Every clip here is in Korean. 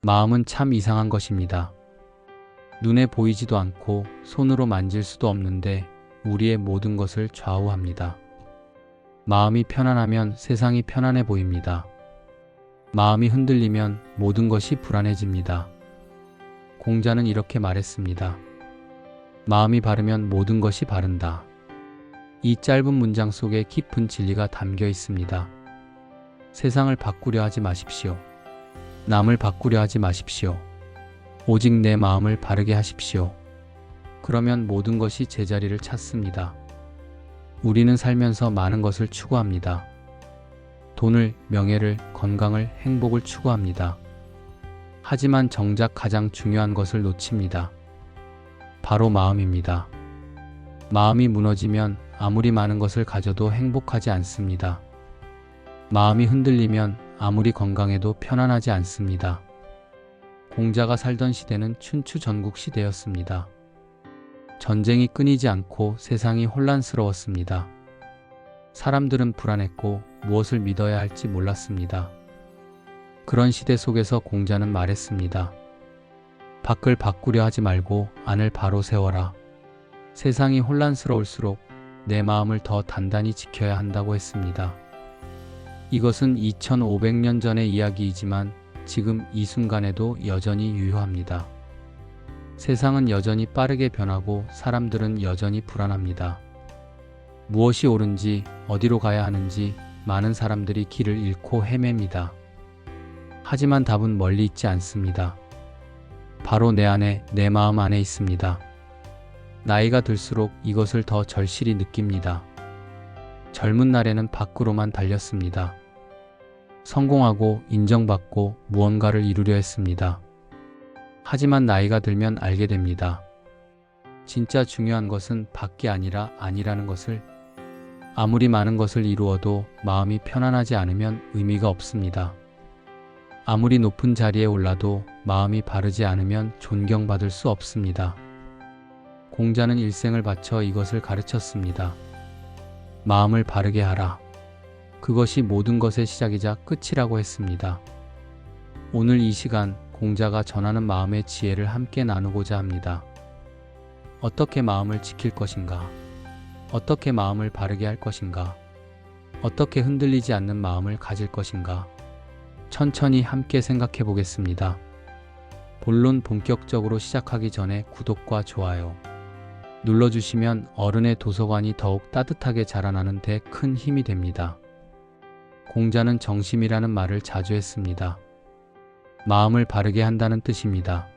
마음은 참 이상한 것입니다. 눈에 보이지도 않고 손으로 만질 수도 없는데 우리의 모든 것을 좌우합니다. 마음이 편안하면 세상이 편안해 보입니다. 마음이 흔들리면 모든 것이 불안해집니다. 공자는 이렇게 말했습니다. 마음이 바르면 모든 것이 바른다. 이 짧은 문장 속에 깊은 진리가 담겨 있습니다. 세상을 바꾸려 하지 마십시오. 남을 바꾸려 하지 마십시오. 오직 내 마음을 바르게 하십시오. 그러면 모든 것이 제자리를 찾습니다. 우리는 살면서 많은 것을 추구합니다. 돈을, 명예를, 건강을, 행복을 추구합니다. 하지만 정작 가장 중요한 것을 놓칩니다. 바로 마음입니다. 마음이 무너지면 아무리 많은 것을 가져도 행복하지 않습니다. 마음이 흔들리면 아무리 건강해도 편안하지 않습니다. 공자가 살던 시대는 춘추 전국 시대였습니다. 전쟁이 끊이지 않고 세상이 혼란스러웠습니다. 사람들은 불안했고 무엇을 믿어야 할지 몰랐습니다. 그런 시대 속에서 공자는 말했습니다. 밖을 바꾸려 하지 말고 안을 바로 세워라. 세상이 혼란스러울수록 내 마음을 더 단단히 지켜야 한다고 했습니다. 이것은 2500년 전의 이야기이지만 지금 이 순간에도 여전히 유효합니다. 세상은 여전히 빠르게 변하고 사람들은 여전히 불안합니다. 무엇이 옳은지, 어디로 가야 하는지 많은 사람들이 길을 잃고 헤맵니다. 하지만 답은 멀리 있지 않습니다. 바로 내 안에, 내 마음 안에 있습니다. 나이가 들수록 이것을 더 절실히 느낍니다. 젊은 날에는 밖으로만 달렸습니다. 성공하고 인정받고 무언가를 이루려 했습니다. 하지만 나이가 들면 알게 됩니다. 진짜 중요한 것은 밖이 아니라 안이라는 것을. 아무리 많은 것을 이루어도 마음이 편안하지 않으면 의미가 없습니다. 아무리 높은 자리에 올라도 마음이 바르지 않으면 존경받을 수 없습니다. 공자는 일생을 바쳐 이것을 가르쳤습니다. 마음을 바르게 하라. 그것이 모든 것의 시작이자 끝이라고 했습니다. 오늘 이 시간 공자가 전하는 마음의 지혜를 함께 나누고자 합니다. 어떻게 마음을 지킬 것인가? 어떻게 마음을 바르게 할 것인가? 어떻게 흔들리지 않는 마음을 가질 것인가? 천천히 함께 생각해 보겠습니다. 본론 본격적으로 시작하기 전에 구독과 좋아요 눌러주시면 어른의 도서관이 더욱 따뜻하게 자라나는 데 큰 힘이 됩니다. 공자는 정심이라는 말을 자주 했습니다. 마음을 바르게 한다는 뜻입니다.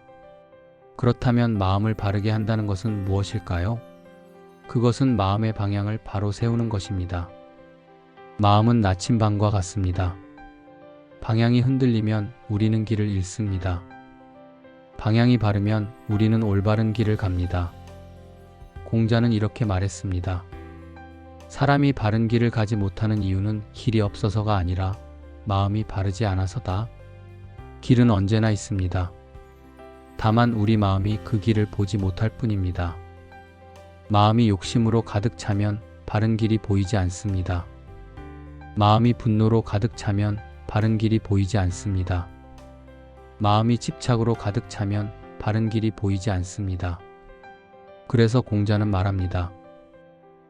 그렇다면 마음을 바르게 한다는 것은 무엇일까요? 그것은 마음의 방향을 바로 세우는 것입니다. 마음은 나침반과 같습니다. 방향이 흔들리면 우리는 길을 잃습니다. 방향이 바르면 우리는 올바른 길을 갑니다. 공자는 이렇게 말했습니다. 사람이 바른 길을 가지 못하는 이유는 길이 없어서가 아니라 마음이 바르지 않아서다. 길은 언제나 있습니다. 다만 우리 마음이 그 길을 보지 못할 뿐입니다. 마음이 욕심으로 가득 차면 바른 길이 보이지 않습니다. 마음이 분노로 가득 차면 바른 길이 보이지 않습니다. 마음이 집착으로 가득 차면 바른 길이 보이지 않습니다. 그래서 공자는 말합니다.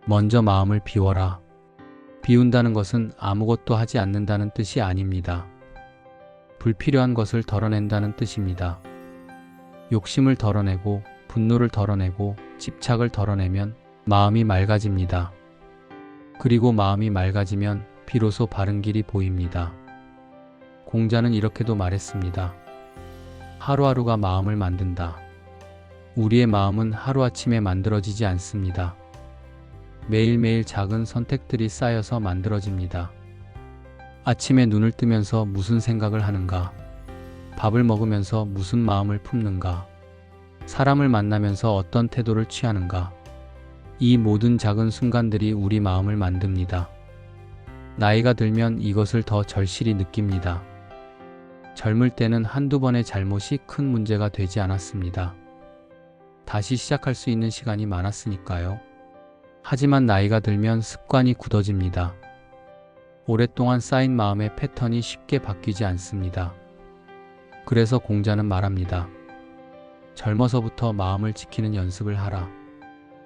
먼저 마음을 비워라. 비운다는 것은 아무것도 하지 않는다는 뜻이 아닙니다. 불필요한 것을 덜어낸다는 뜻입니다. 욕심을 덜어내고 분노를 덜어내고 집착을 덜어내면 마음이 맑아집니다. 그리고 마음이 맑아지면 비로소 바른 길이 보입니다. 공자는 이렇게도 말했습니다. 하루하루가 마음을 만든다. 우리의 마음은 하루아침에 만들어지지 않습니다. 매일매일 작은 선택들이 쌓여서 만들어집니다. 아침에 눈을 뜨면서 무슨 생각을 하는가? 밥을 먹으면서 무슨 마음을 품는가? 사람을 만나면서 어떤 태도를 취하는가? 이 모든 작은 순간들이 우리 마음을 만듭니다. 나이가 들면 이것을 더 절실히 느낍니다. 젊을 때는 한두 번의 잘못이 큰 문제가 되지 않았습니다. 다시 시작할 수 있는 시간이 많았으니까요. 하지만 나이가 들면 습관이 굳어집니다. 오랫동안 쌓인 마음의 패턴이 쉽게 바뀌지 않습니다. 그래서 공자는 말합니다. 젊어서부터 마음을 지키는 연습을 하라.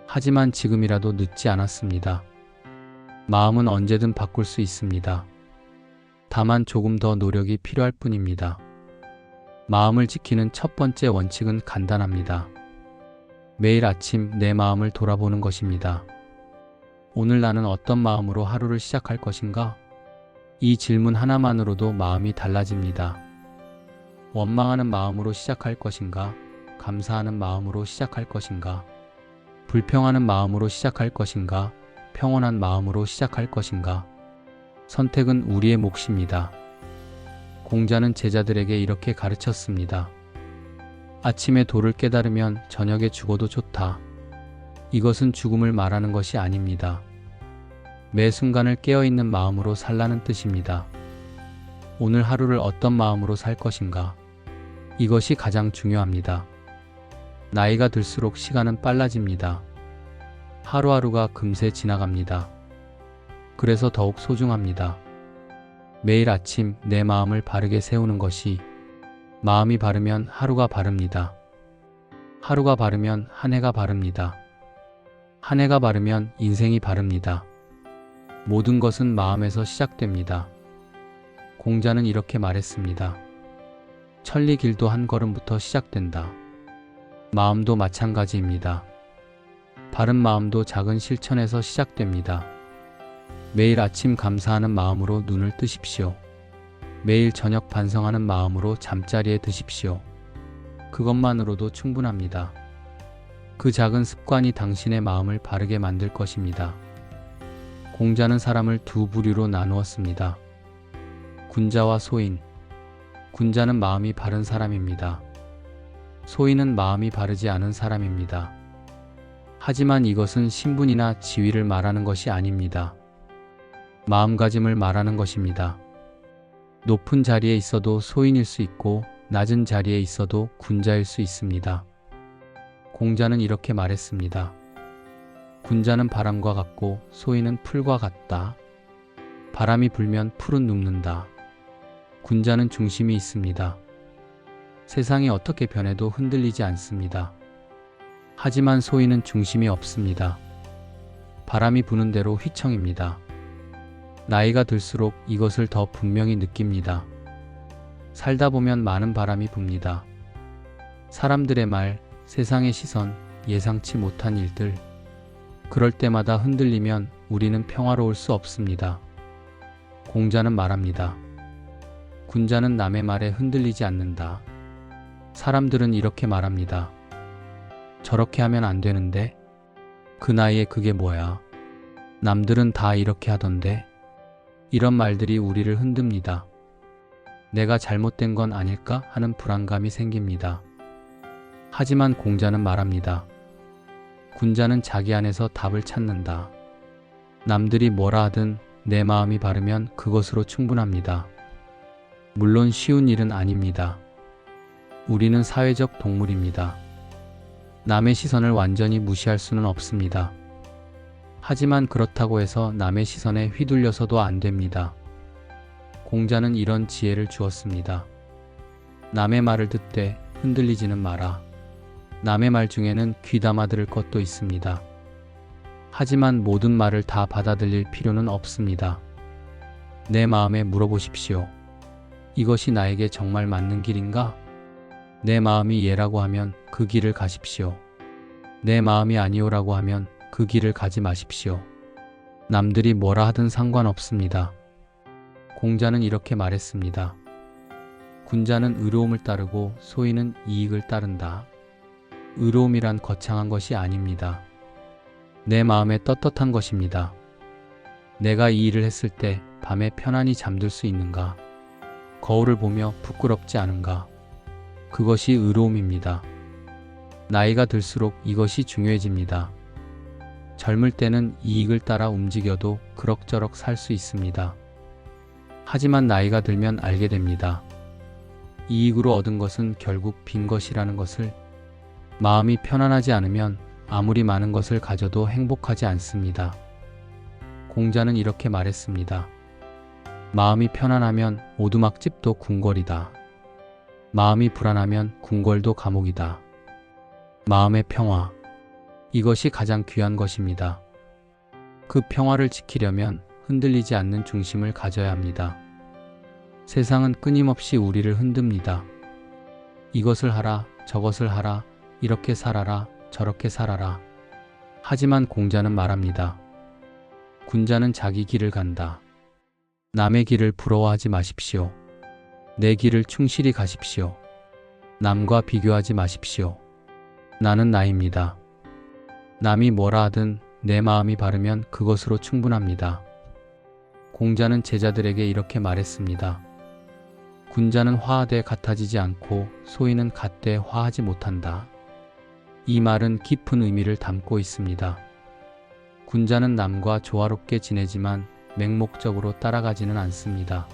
하지만 지금이라도 늦지 않았습니다. 마음은 언제든 바꿀 수 있습니다. 다만 조금 더 노력이 필요할 뿐입니다. 마음을 지키는 첫 번째 원칙은 간단합니다. 매일 아침 내 마음을 돌아보는 것입니다. 오늘 나는 어떤 마음으로 하루를 시작할 것인가? 이 질문 하나만으로도 마음이 달라집니다. 원망하는 마음으로 시작할 것인가? 감사하는 마음으로 시작할 것인가? 불평하는 마음으로 시작할 것인가? 평온한 마음으로 시작할 것인가? 선택은 우리의 몫입니다. 공자는 제자들에게 이렇게 가르쳤습니다. 아침에 도를 깨달으면 저녁에 죽어도 좋다. 이것은 죽음을 말하는 것이 아닙니다. 매 순간을 깨어있는 마음으로 살라는 뜻입니다. 오늘 하루를 어떤 마음으로 살 것인가? 이것이 가장 중요합니다. 나이가 들수록 시간은 빨라집니다. 하루하루가 금세 지나갑니다. 그래서 더욱 소중합니다. 매일 아침 내 마음을 바르게 세우는 것이, 마음이 바르면 하루가 바릅니다. 하루가 바르면 한 해가 바릅니다. 한 해가 바르면 인생이 바릅니다. 모든 것은 마음에서 시작됩니다. 공자는 이렇게 말했습니다. 천리길도 한 걸음부터 시작된다. 마음도 마찬가지입니다. 바른 마음도 작은 실천에서 시작됩니다. 매일 아침 감사하는 마음으로 눈을 뜨십시오. 매일 저녁 반성하는 마음으로 잠자리에 드십시오. 그것만으로도 충분합니다. 그 작은 습관이 당신의 마음을 바르게 만들 것입니다. 공자는 사람을 두 부류로 나누었습니다. 군자와 소인. 군자는 마음이 바른 사람입니다. 소인은 마음이 바르지 않은 사람입니다. 하지만 이것은 신분이나 지위를 말하는 것이 아닙니다. 마음가짐을 말하는 것입니다. 높은 자리에 있어도 소인일 수 있고 낮은 자리에 있어도 군자일 수 있습니다. 공자는 이렇게 말했습니다. 군자는 바람과 같고 소인은 풀과 같다. 바람이 불면 풀은 눕는다. 군자는 중심이 있습니다. 세상이 어떻게 변해도 흔들리지 않습니다. 하지만 소인은 중심이 없습니다. 바람이 부는 대로 휘청입니다. 나이가 들수록 이것을 더 분명히 느낍니다. 살다 보면 많은 바람이 붑니다. 사람들의 말, 세상의 시선, 예상치 못한 일들. 그럴 때마다 흔들리면 우리는 평화로울 수 없습니다. 공자는 말합니다. 군자는 남의 말에 흔들리지 않는다. 사람들은 이렇게 말합니다. 저렇게 하면 안 되는데? 그 나이에 그게 뭐야? 남들은 다 이렇게 하던데? 이런 말들이 우리를 흔듭니다. 내가 잘못된 건 아닐까 하는 불안감이 생깁니다. 하지만 공자는 말합니다. 군자는 자기 안에서 답을 찾는다. 남들이 뭐라 하든 내 마음이 바르면 그것으로 충분합니다. 물론 쉬운 일은 아닙니다. 우리는 사회적 동물입니다. 남의 시선을 완전히 무시할 수는 없습니다. 하지만 그렇다고 해서 남의 시선에 휘둘려서도 안 됩니다. 공자는 이런 지혜를 주었습니다. 남의 말을 듣되 흔들리지는 마라. 남의 말 중에는 귀담아 들을 것도 있습니다. 하지만 모든 말을 다 받아들일 필요는 없습니다. 내 마음에 물어보십시오. 이것이 나에게 정말 맞는 길인가? 내 마음이 예라고 하면 그 길을 가십시오. 내 마음이 아니오라고 하면 그 길을 가지 마십시오. 남들이 뭐라 하든 상관없습니다. 공자는 이렇게 말했습니다. 군자는 의로움을 따르고 소인은 이익을 따른다. 의로움이란 거창한 것이 아닙니다. 내 마음에 떳떳한 것입니다. 내가 이 일을 했을 때 밤에 편안히 잠들 수 있는가? 거울을 보며 부끄럽지 않은가? 그것이 의로움입니다. 나이가 들수록 이것이 중요해집니다. 젊을 때는 이익을 따라 움직여도 그럭저럭 살 수 있습니다. 하지만 나이가 들면 알게 됩니다. 이익으로 얻은 것은 결국 빈 것이라는 것을. 마음이 편안하지 않으면 아무리 많은 것을 가져도 행복하지 않습니다. 공자는 이렇게 말했습니다. 마음이 편안하면 오두막집도 궁궐이다. 마음이 불안하면 궁궐도 감옥이다. 마음의 평화. 이것이 가장 귀한 것입니다. 그 평화를 지키려면 흔들리지 않는 중심을 가져야 합니다. 세상은 끊임없이 우리를 흔듭니다. 이것을 하라, 저것을 하라, 이렇게 살아라, 저렇게 살아라. 하지만 공자는 말합니다. 군자는 자기 길을 간다. 남의 길을 부러워하지 마십시오. 내 길을 충실히 가십시오. 남과 비교하지 마십시오. 나는 나입니다. 남이 뭐라 하든 내 마음이 바르면 그것으로 충분합니다. 공자는 제자들에게 이렇게 말했습니다. 군자는 화하되 같아지지 않고 소인은 같되 화하지 못한다. 이 말은 깊은 의미를 담고 있습니다. 군자는 남과 조화롭게 지내지만 맹목적으로 따라가지는 않습니다.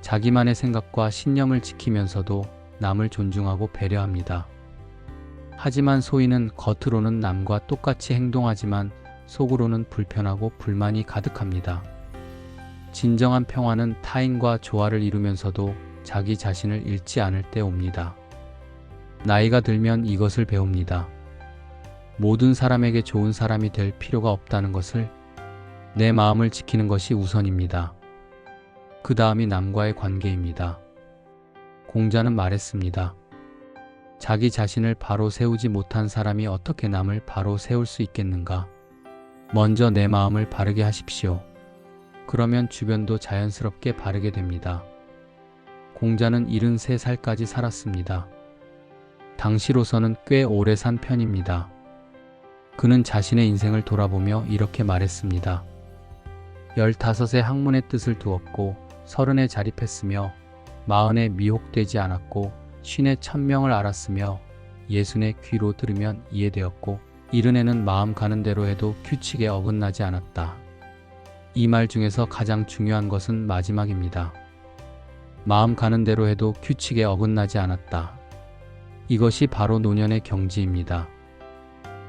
자기만의 생각과 신념을 지키면서도 남을 존중하고 배려합니다. 하지만 소인은 겉으로는 남과 똑같이 행동하지만 속으로는 불편하고 불만이 가득합니다. 진정한 평화는 타인과 조화를 이루면서도 자기 자신을 잃지 않을 때 옵니다. 나이가 들면 이것을 배웁니다. 모든 사람에게 좋은 사람이 될 필요가 없다는 것을, 내 마음을 지키는 것이 우선입니다. 그 다음이 남과의 관계입니다. 공자는 말했습니다. 자기 자신을 바로 세우지 못한 사람이 어떻게 남을 바로 세울 수 있겠는가? 먼저 내 마음을 바르게 하십시오. 그러면 주변도 자연스럽게 바르게 됩니다. 공자는 73살까지 살았습니다. 당시로서는 꽤 오래 산 편입니다. 그는 자신의 인생을 돌아보며 이렇게 말했습니다. 15에 학문의 뜻을 두었고 30에 자립했으며 40에 미혹되지 않았고 50에 천명을 알았으며 60에 귀로 들으면 이해되었고 70에는 마음 가는 대로 해도 규칙에 어긋나지 않았다. 이 말 중에서 가장 중요한 것은 마지막입니다. 마음 가는 대로 해도 규칙에 어긋나지 않았다. 이것이 바로 노년의 경지입니다.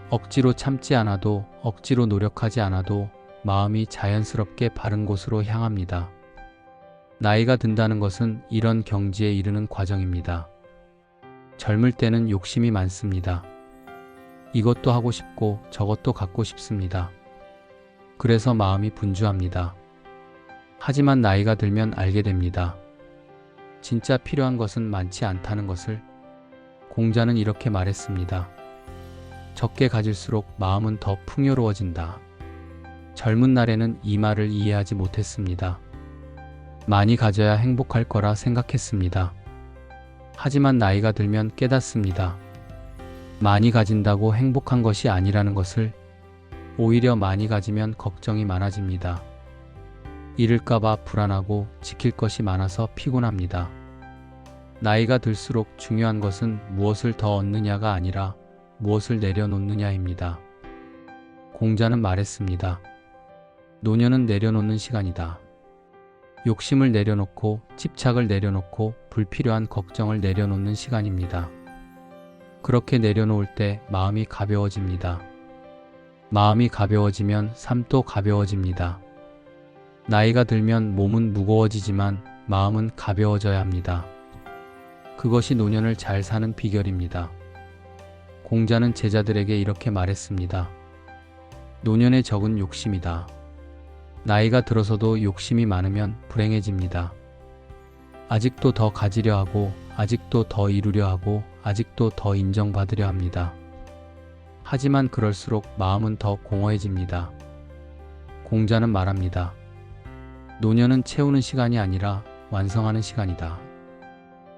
억지로 참지 않아도, 억지로 노력하지 않아도 마음이 자연스럽게 바른 곳으로 향합니다. 나이가 든다는 것은 이런 경지에 이르는 과정입니다. 젊을 때는 욕심이 많습니다. 이것도 하고 싶고 저것도 갖고 싶습니다. 그래서 마음이 분주합니다. 하지만 나이가 들면 알게 됩니다. 진짜 필요한 것은 많지 않다는 것을. 공자는 이렇게 말했습니다. 적게 가질수록 마음은 더 풍요로워진다. 젊은 날에는 이 말을 이해하지 못했습니다. 많이 가져야 행복할 거라 생각했습니다. 하지만 나이가 들면 깨닫습니다. 많이 가진다고 행복한 것이 아니라는 것을. 오히려 많이 가지면 걱정이 많아집니다. 잃을까봐 불안하고 지킬 것이 많아서 피곤합니다. 나이가 들수록 중요한 것은 무엇을 더 얻느냐가 아니라 무엇을 내려놓느냐입니다. 공자는 말했습니다. 노년은 내려놓는 시간이다. 욕심을 내려놓고 집착을 내려놓고 불필요한 걱정을 내려놓는 시간입니다. 그렇게 내려놓을 때 마음이 가벼워집니다. 마음이 가벼워지면 삶도 가벼워집니다. 나이가 들면 몸은 무거워지지만 마음은 가벼워져야 합니다. 그것이 노년을 잘 사는 비결입니다. 공자는 제자들에게 이렇게 말했습니다. 노년의 적은 욕심이다. 나이가 들어서도 욕심이 많으면 불행해집니다. 아직도 더 가지려 하고, 아직도 더 이루려 하고, 아직도 더 인정받으려 합니다. 하지만 그럴수록 마음은 더 공허해집니다. 공자는 말합니다. 노년은 채우는 시간이 아니라 완성하는 시간이다.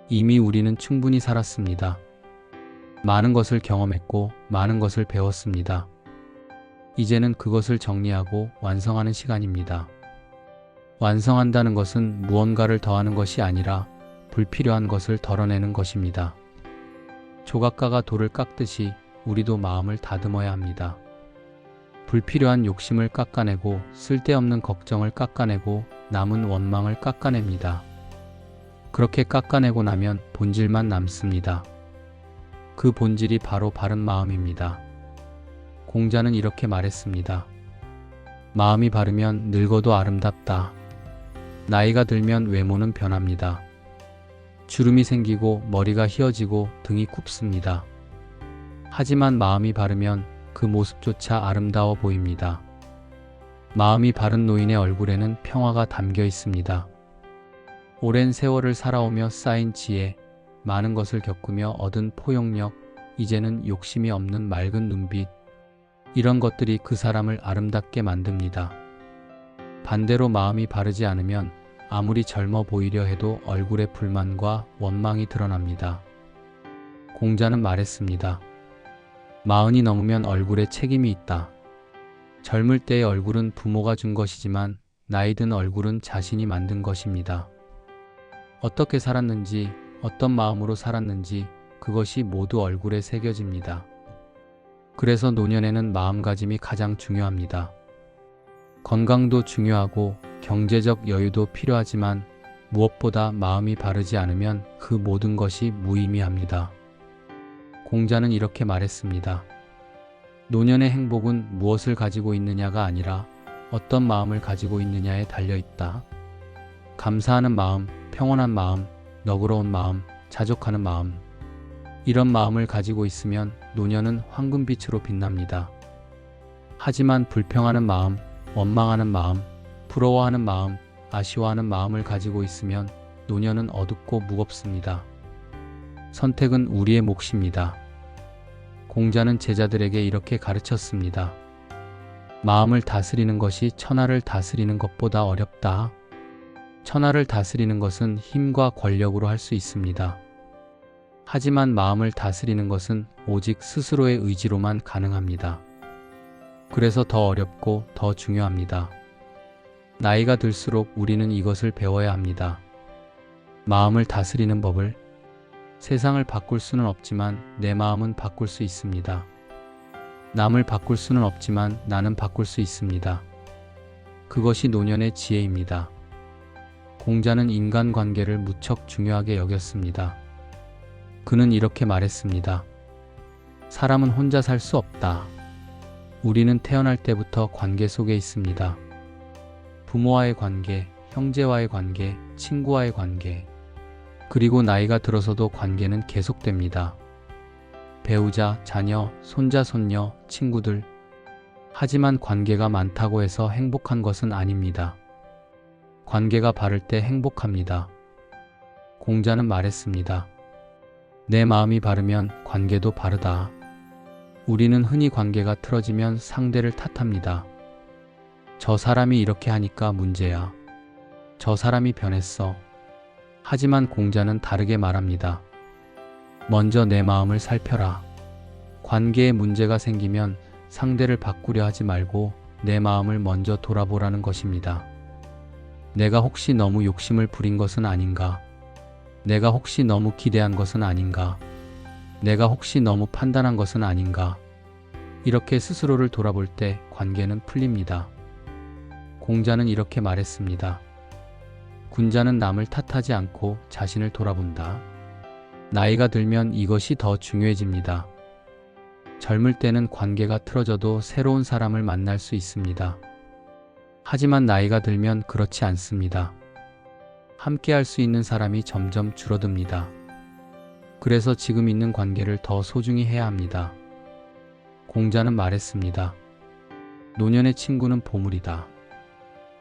이미 우리는 충분히 살았습니다. 많은 것을 경험했고 많은 것을 배웠습니다. 이제는 그것을 정리하고 완성하는 시간입니다. 완성한다는 것은 무언가를 더하는 것이 아니라 불필요한 것을 덜어내는 것입니다. 조각가가 돌을 깎듯이 우리도 마음을 다듬어야 합니다. 불필요한 욕심을 깎아내고 쓸데없는 걱정을 깎아내고 남은 원망을 깎아냅니다. 그렇게 깎아내고 나면 본질만 남습니다. 그 본질이 바로 바른 마음입니다. 공자는 이렇게 말했습니다. 마음이 바르면 늙어도 아름답다. 나이가 들면 외모는 변합니다. 주름이 생기고 머리가 휘어지고 등이 굽습니다. 하지만 마음이 바르면 그 모습조차 아름다워 보입니다. 마음이 바른 노인의 얼굴에는 평화가 담겨 있습니다. 오랜 세월을 살아오며 쌓인 지혜, 많은 것을 겪으며 얻은 포용력, 이제는 욕심이 없는 맑은 눈빛, 이런 것들이 그 사람을 아름답게 만듭니다. 반대로 마음이 바르지 않으면 아무리 젊어 보이려 해도 얼굴에 불만과 원망이 드러납니다. 공자는 말했습니다. 40이 넘으면 얼굴에 책임이 있다. 젊을 때의 얼굴은 부모가 준 것이지만 나이 든 얼굴은 자신이 만든 것입니다. 어떻게 살았는지, 어떤 마음으로 살았는지 그것이 모두 얼굴에 새겨집니다. 그래서 노년에는 마음가짐이 가장 중요합니다. 건강도 중요하고 경제적 여유도 필요하지만 무엇보다 마음이 바르지 않으면 그 모든 것이 무의미합니다. 공자는 이렇게 말했습니다. 노년의 행복은 무엇을 가지고 있느냐가 아니라 어떤 마음을 가지고 있느냐에 달려있다. 감사하는 마음, 평온한 마음, 너그러운 마음, 자족하는 마음. 이런 마음을 가지고 있으면 노년은 황금빛으로 빛납니다. 하지만 불평하는 마음, 원망하는 마음, 부러워하는 마음, 아쉬워하는 마음을 가지고 있으면 노년은 어둡고 무겁습니다. 선택은 우리의 몫입니다. 공자는 제자들에게 이렇게 가르쳤습니다. 마음을 다스리는 것이 천하를 다스리는 것보다 어렵다. 천하를 다스리는 것은 힘과 권력으로 할 수 있습니다. 하지만 마음을 다스리는 것은 오직 스스로의 의지로만 가능합니다. 그래서 더 어렵고 더 중요합니다. 나이가 들수록 우리는 이것을 배워야 합니다. 마음을 다스리는 법을. 세상을 바꿀 수는 없지만 내 마음은 바꿀 수 있습니다. 남을 바꿀 수는 없지만 나는 바꿀 수 있습니다. 그것이 노년의 지혜입니다. 공자는 인간관계를 무척 중요하게 여겼습니다. 그는 이렇게 말했습니다. 사람은 혼자 살 수 없다. 우리는 태어날 때부터 관계 속에 있습니다. 부모와의 관계, 형제와의 관계, 친구와의 관계, 그리고 나이가 들어서도 관계는 계속됩니다. 배우자, 자녀, 손자, 손녀, 친구들. 하지만 관계가 많다고 해서 행복한 것은 아닙니다. 관계가 바를 때 행복합니다. 공자는 말했습니다. 내 마음이 바르면 관계도 바르다. 우리는 흔히 관계가 틀어지면 상대를 탓합니다. 저 사람이 이렇게 하니까 문제야. 저 사람이 변했어. 하지만 공자는 다르게 말합니다. 먼저 내 마음을 살펴라. 관계에 문제가 생기면 상대를 바꾸려 하지 말고 내 마음을 먼저 돌아보라는 것입니다. 내가 혹시 너무 욕심을 부린 것은 아닌가? 내가 혹시 너무 기대한 것은 아닌가? 내가 혹시 너무 판단한 것은 아닌가? 이렇게 스스로를 돌아볼 때 관계는 풀립니다. 공자는 이렇게 말했습니다. 군자는 남을 탓하지 않고 자신을 돌아본다. 나이가 들면 이것이 더 중요해집니다. 젊을 때는 관계가 틀어져도 새로운 사람을 만날 수 있습니다. 하지만 나이가 들면 그렇지 않습니다. 함께 할 수 있는 사람이 점점 줄어듭니다. 그래서 지금 있는 관계를 더 소중히 해야 합니다. 공자는 말했습니다. 노년의 친구는 보물이다.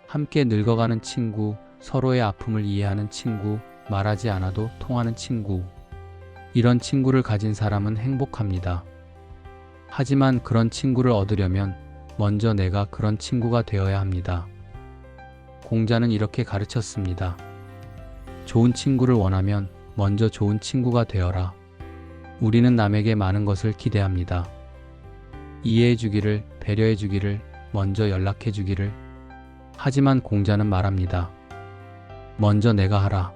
함께 늙어가는 친구, 서로의 아픔을 이해하는 친구, 말하지 않아도 통하는 친구. 이런 친구를 가진 사람은 행복합니다. 하지만 그런 친구를 얻으려면 먼저 내가 그런 친구가 되어야 합니다. 공자는 이렇게 가르쳤습니다. 좋은 친구를 원하면 먼저 좋은 친구가 되어라. 우리는 남에게 많은 것을 기대합니다. 이해해 주기를, 배려해 주기를, 먼저 연락해 주기를. 하지만 공자는 말합니다. 먼저 내가 하라.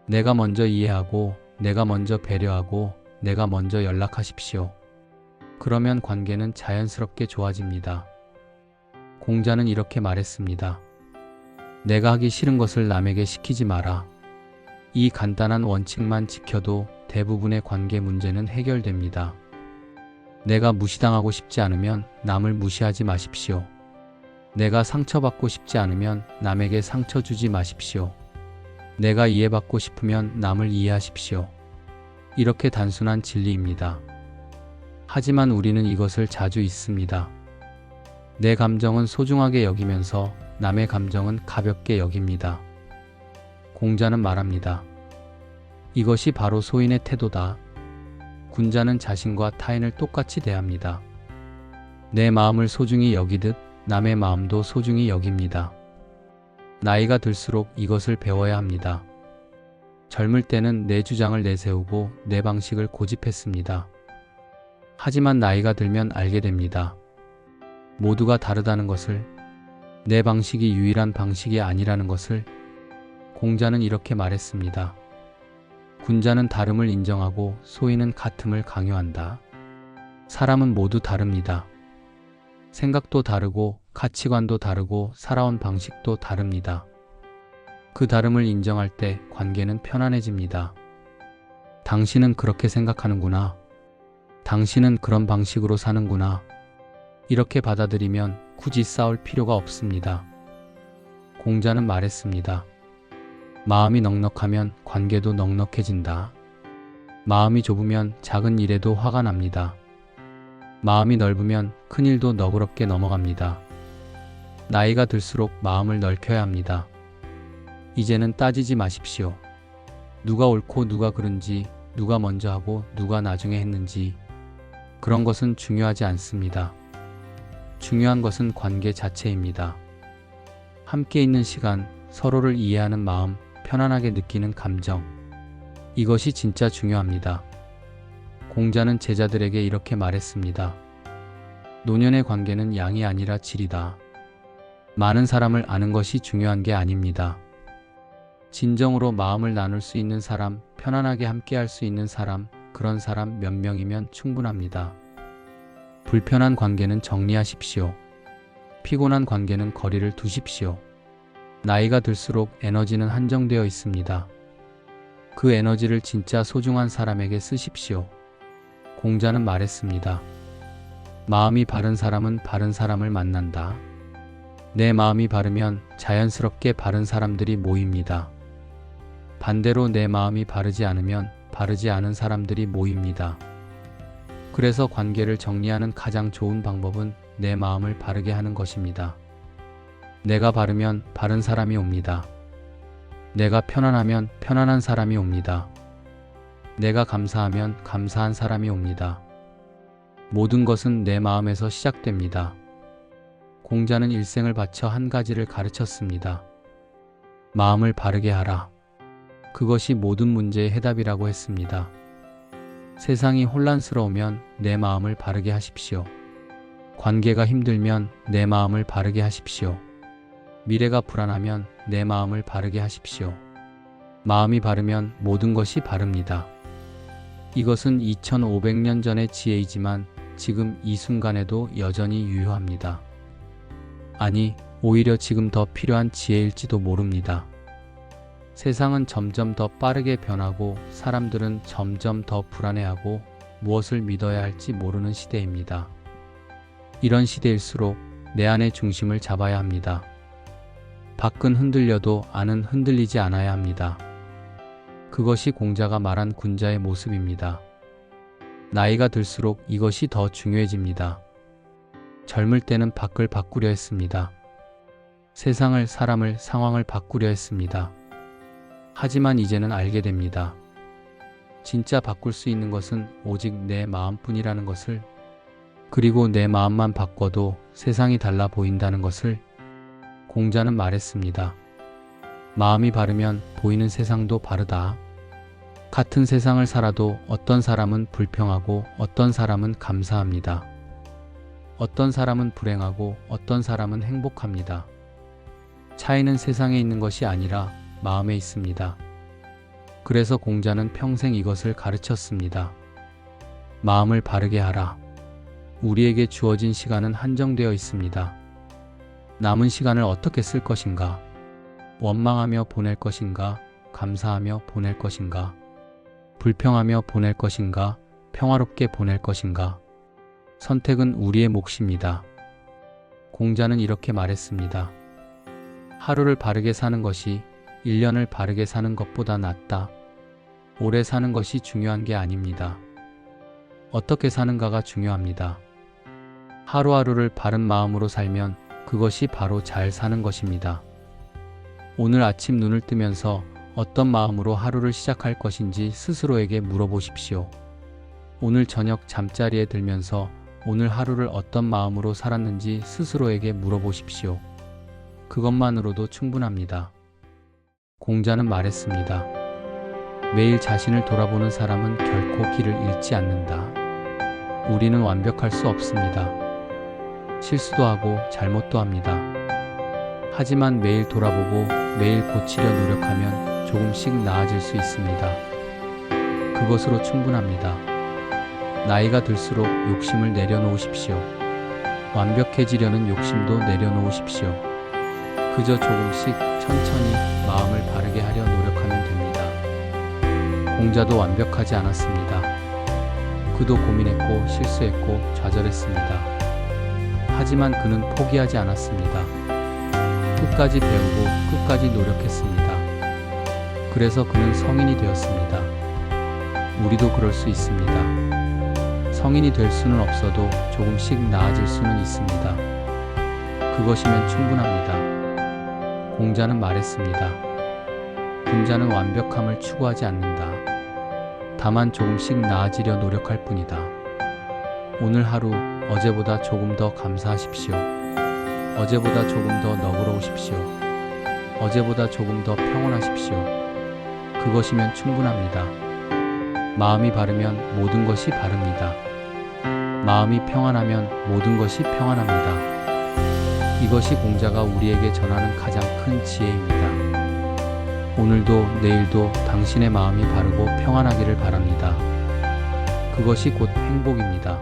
내가 먼저 이해하고, 내가 먼저 배려하고, 내가 먼저 연락하십시오. 그러면 관계는 자연스럽게 좋아집니다. 공자는 이렇게 말했습니다. 내가 하기 싫은 것을 남에게 시키지 마라. 이 간단한 원칙만 지켜도 대부분의 관계 문제는 해결됩니다. 내가 무시당하고 싶지 않으면 남을 무시하지 마십시오. 내가 상처받고 싶지 않으면 남에게 상처 주지 마십시오. 내가 이해받고 싶으면 남을 이해하십시오. 이렇게 단순한 진리입니다. 하지만 우리는 이것을 자주 잊습니다. 내 감정은 소중하게 여기면서 남의 감정은 가볍게 여깁니다. 공자는 말합니다. 이것이 바로 소인의 태도다. 군자는 자신과 타인을 똑같이 대합니다. 내 마음을 소중히 여기듯 남의 마음도 소중히 여깁니다. 나이가 들수록 이것을 배워야 합니다. 젊을 때는 내 주장을 내세우고 내 방식을 고집했습니다. 하지만 나이가 들면 알게 됩니다. 모두가 다르다는 것을, 내 방식이 유일한 방식이 아니라는 것을. 공자는 이렇게 말했습니다. 군자는 다름을 인정하고 소인은 같음을 강요한다. 사람은 모두 다릅니다. 생각도 다르고 가치관도 다르고 살아온 방식도 다릅니다. 그 다름을 인정할 때 관계는 편안해집니다. 당신은 그렇게 생각하는구나. 당신은 그런 방식으로 사는구나. 이렇게 받아들이면 굳이 싸울 필요가 없습니다. 공자는 말했습니다. 마음이 넉넉하면 관계도 넉넉해진다. 마음이 좁으면 작은 일에도 화가 납니다. 마음이 넓으면 큰 일도 너그럽게 넘어갑니다. 나이가 들수록 마음을 넓혀야 합니다. 이제는 따지지 마십시오. 누가 옳고 누가 그른지, 누가 먼저 하고 누가 나중에 했는지, 그런 것은 중요하지 않습니다. 중요한 것은 관계 자체입니다. 함께 있는 시간, 서로를 이해하는 마음, 편안하게 느끼는 감정, 이것이 진짜 중요합니다. 공자는 제자들에게 이렇게 말했습니다. 노년의 관계는 양이 아니라 질이다. 많은 사람을 아는 것이 중요한 게 아닙니다. 진정으로 마음을 나눌 수 있는 사람, 편안하게 함께할 수 있는 사람, 그런 사람 몇 명이면 충분합니다. 불편한 관계는 정리하십시오. 피곤한 관계는 거리를 두십시오. 나이가 들수록 에너지는 한정되어 있습니다. 그 에너지를 진짜 소중한 사람에게 쓰십시오. 공자는 말했습니다. 마음이 바른 사람은 바른 사람을 만난다. 내 마음이 바르면 자연스럽게 바른 사람들이 모입니다. 반대로 내 마음이 바르지 않으면 바르지 않은 사람들이 모입니다. 그래서 관계를 정리하는 가장 좋은 방법은 내 마음을 바르게 하는 것입니다. 내가 바르면 바른 사람이 옵니다. 내가 편안하면 편안한 사람이 옵니다. 내가 감사하면 감사한 사람이 옵니다. 모든 것은 내 마음에서 시작됩니다. 공자는 일생을 바쳐 한 가지를 가르쳤습니다. 마음을 바르게 하라. 그것이 모든 문제의 해답이라고 했습니다. 세상이 혼란스러우면 내 마음을 바르게 하십시오. 관계가 힘들면 내 마음을 바르게 하십시오. 미래가 불안하면 내 마음을 바르게 하십시오. 마음이 바르면 모든 것이 바릅니다. 이것은 2500년 전의 지혜이지만 지금 이 순간에도 여전히 유효합니다. 아니, 오히려 지금 더 필요한 지혜일지도 모릅니다. 세상은 점점 더 빠르게 변하고 사람들은 점점 더 불안해하고 무엇을 믿어야 할지 모르는 시대입니다. 이런 시대일수록 내 안의 중심을 잡아야 합니다. 밖은 흔들려도 안은 흔들리지 않아야 합니다. 그것이 공자가 말한 군자의 모습입니다. 나이가 들수록 이것이 더 중요해집니다. 젊을 때는 밖을 바꾸려 했습니다. 세상을, 사람을, 상황을 바꾸려 했습니다. 하지만 이제는 알게 됩니다. 진짜 바꿀 수 있는 것은 오직 내 마음뿐이라는 것을, 그리고 내 마음만 바꿔도 세상이 달라 보인다는 것을. 공자는 말했습니다. 마음이 바르면 보이는 세상도 바르다. 같은 세상을 살아도 어떤 사람은 불평하고 어떤 사람은 감사합니다. 어떤 사람은 불행하고 어떤 사람은 행복합니다. 차이는 세상에 있는 것이 아니라 마음에 있습니다. 그래서 공자는 평생 이것을 가르쳤습니다. 마음을 바르게 하라. 우리에게 주어진 시간은 한정되어 있습니다. 남은 시간을 어떻게 쓸 것인가? 원망하며 보낼 것인가? 감사하며 보낼 것인가? 불평하며 보낼 것인가? 평화롭게 보낼 것인가? 선택은 우리의 몫입니다. 공자는 이렇게 말했습니다. 하루를 바르게 사는 것이 1년을 바르게 사는 것보다 낫다. 오래 사는 것이 중요한 게 아닙니다. 어떻게 사는가가 중요합니다. 하루하루를 바른 마음으로 살면 그것이 바로 잘 사는 것입니다. 오늘 아침 눈을 뜨면서 어떤 마음으로 하루를 시작할 것인지 스스로에게 물어보십시오. 오늘 저녁 잠자리에 들면서 오늘 하루를 어떤 마음으로 살았는지 스스로에게 물어보십시오. 그것만으로도 충분합니다. 공자는 말했습니다. 매일 자신을 돌아보는 사람은 결코 길을 잃지 않는다. 우리는 완벽할 수 없습니다. 실수도 하고 잘못도 합니다. 하지만 매일 돌아보고 매일 고치려 노력하면 조금씩 나아질 수 있습니다. 그것으로 충분합니다. 나이가 들수록 욕심을 내려놓으십시오. 완벽해지려는 욕심도 내려놓으십시오. 그저 조금씩 천천히 마음을 바르게 하려 노력하면 됩니다. 공자도 완벽하지 않았습니다. 그도 고민했고 실수했고 좌절했습니다. 하지만 그는 포기하지 않았습니다. 끝까지 배우고 끝까지 노력했습니다. 그래서 그는 성인이 되었습니다. 우리도 그럴 수 있습니다. 성인이 될 수는 없어도 조금씩 나아질 수는 있습니다. 그것이면 충분합니다. 공자는 말했습니다. 군자는 완벽함을 추구하지 않는다. 다만 조금씩 나아지려 노력할 뿐이다. 오늘 하루 어제보다 조금 더 감사하십시오. 어제보다 조금 더 너그러우십시오. 어제보다 조금 더 평온하십시오. 그것이면 충분합니다. 마음이 바르면 모든 것이 바릅니다. 마음이 평안하면 모든 것이 평안합니다. 이것이 공자가 우리에게 전하는 가장 큰 지혜입니다. 오늘도 내일도 당신의 마음이 바르고 평안하기를 바랍니다. 그것이 곧 행복입니다.